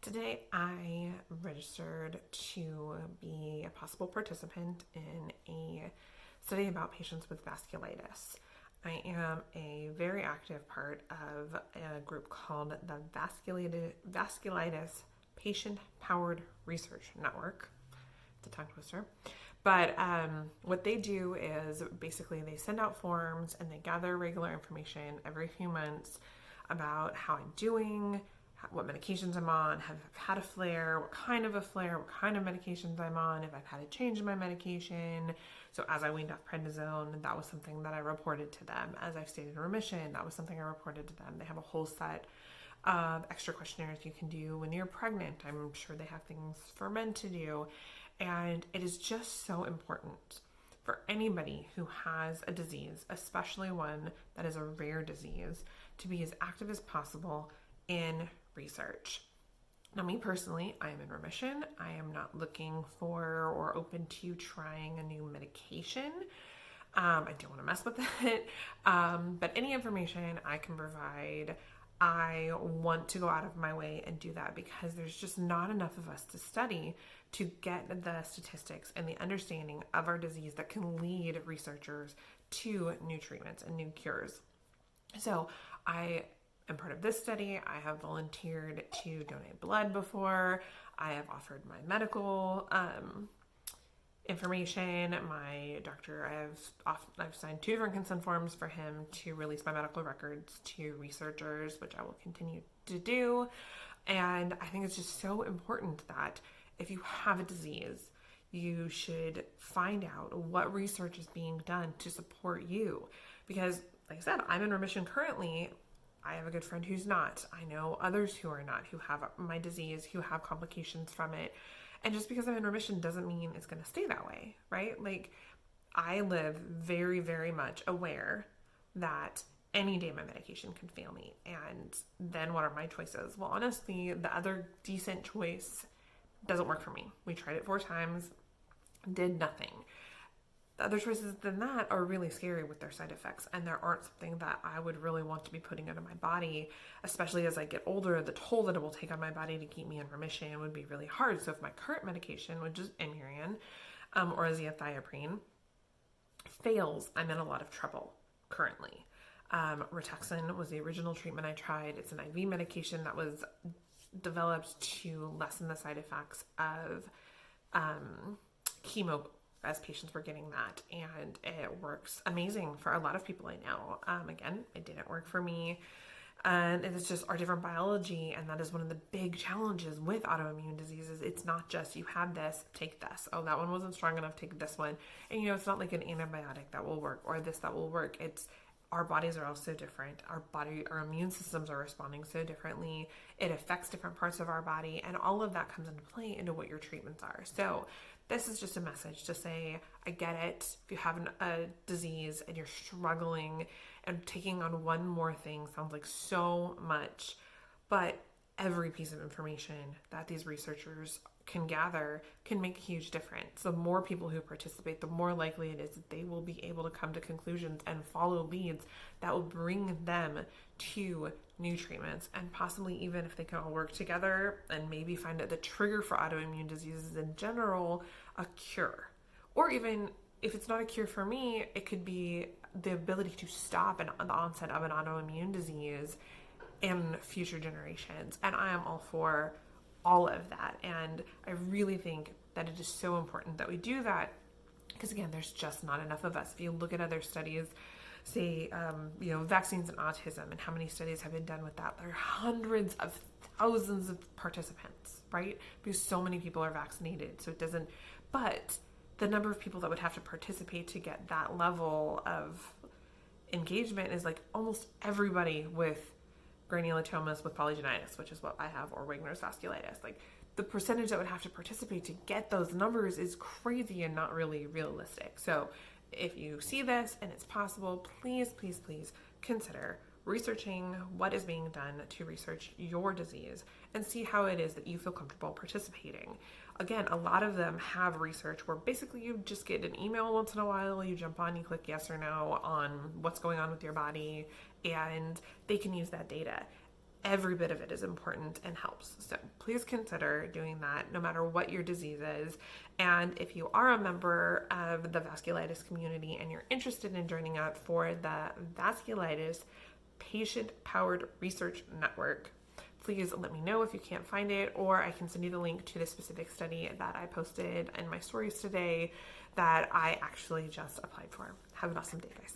Today, I registered to be a possible participant in a study about patients with vasculitis. I am a very active part of a group called the Vasculitis Patient Powered Research Network. It's a tongue twister. But what they do is basically they send out forms and they gather regular information every few months about how I'm doing, what medications I'm on, have I had a flare, what kind of medications I'm on, if I've had a change in my medication. So as I weaned off prednisone, that was something that I reported to them. As I've stayed in remission, that was something I reported to them. They have a whole set of extra questionnaires you can do when you're pregnant. I'm sure they have things for men to do. And it is just so important for anybody who has a disease, especially one that is a rare disease, to be as active as possible in research. Now, me personally, I am in remission. I am not looking for or open to trying a new medication. I don't want to mess with it. But any information I can provide, I want to go out of my way and do that because there's just not enough of us to study to get the statistics and the understanding of our disease that can lead researchers to new treatments and new cures. So I am part of this study. I have volunteered to donate blood before. I have offered my medical information. My doctor, I've signed 2 different consent forms for him to release my medical records to researchers, which I will continue to do. And I think it's just so important that if you have a disease, you should find out what research is being done to support you. Because, like I said, I'm in remission currently. I have a good friend who's not. I know others who are not, who have my disease, who have complications from it. And just because I'm in remission doesn't mean it's going to stay that way, right? Like, I live very, very much aware that any day my medication can fail me. And then what are my choices? Well, honestly, the other decent choice doesn't work for me. We tried it 4 times, did nothing. The other choices than that are really scary with their side effects, and there aren't something that I would really want to be putting into my body, especially as I get older. The toll that it will take on my body to keep me in remission would be really hard. So if my current medication, which is Imuran or azathioprine, fails, I'm in a lot of trouble currently. Rituxan was the original treatment I tried. It's an IV medication that was developed to lessen the side effects of chemo as patients were getting that, and it works amazing for a lot of people I know. Again, it didn't work for me, and it's just our different biology, and that is one of the big challenges with autoimmune diseases. It's not just you have this, take this. Oh, that one wasn't strong enough, take this one. And it's not like an antibiotic that will work or this that will work. It's our bodies are all so different. Our immune systems are responding so differently. It affects different parts of our body, and all of that comes into play into what your treatments are. So this is just a message to say, I get it. If you have a disease and you're struggling and taking on one more thing sounds like so much, but every piece of information that these researchers can gather can make a huge difference. The more people who participate, the more likely it is that they will be able to come to conclusions and follow leads that will bring them to new treatments, and possibly even if they can all work together and maybe find out the trigger for autoimmune diseases in general, a cure. Or even if it's not a cure for me, it could be the ability to stop the onset of an autoimmune disease in future generations. And I am all for all of that. And I really think that it is so important that we do that because, again, there's just not enough of us. If you look at other studies, say, vaccines and autism, and how many studies have been done with that, there are hundreds of thousands of participants, right? Because so many people are vaccinated. So it doesn't, but the number of people that would have to participate to get that level of engagement is like almost everybody with granulomatous with polygenitis, which is what I have, or Wegener's vasculitis. Like, the percentage that would have to participate to get those numbers is crazy and not really realistic. So if you see this and it's possible, please, please, please consider researching what is being done to research your disease and see how it is that you feel comfortable participating. Again, a lot of them have research where basically you just get an email once in a while, you jump on, you click yes or no on what's going on with your body, and they can use that data. every bit of it is important and helps. So please consider doing that no matter what your disease is. And if you are a member of the vasculitis community and you're interested in joining up for the Vasculitis Patient Powered Research Network, please let me know if you can't find it, or I can send you the link to the specific study that I posted in my stories today that I actually just applied for. Have an awesome day, guys.